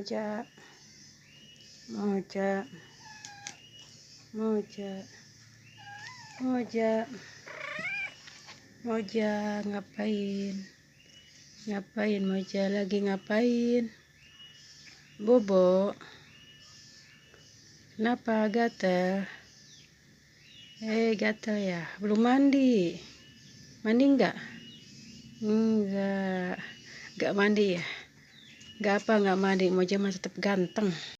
Moja, Moja, Moja, Moja, Moja, ngapain? Ngapain Moja? Lagi ngapain? Bobo, kenapa gatel? Gatel ya? Belum mandi? Mandi enggak? Enggak mandi ya? Enggak apa, enggak mandi. Moja mah tetap ganteng.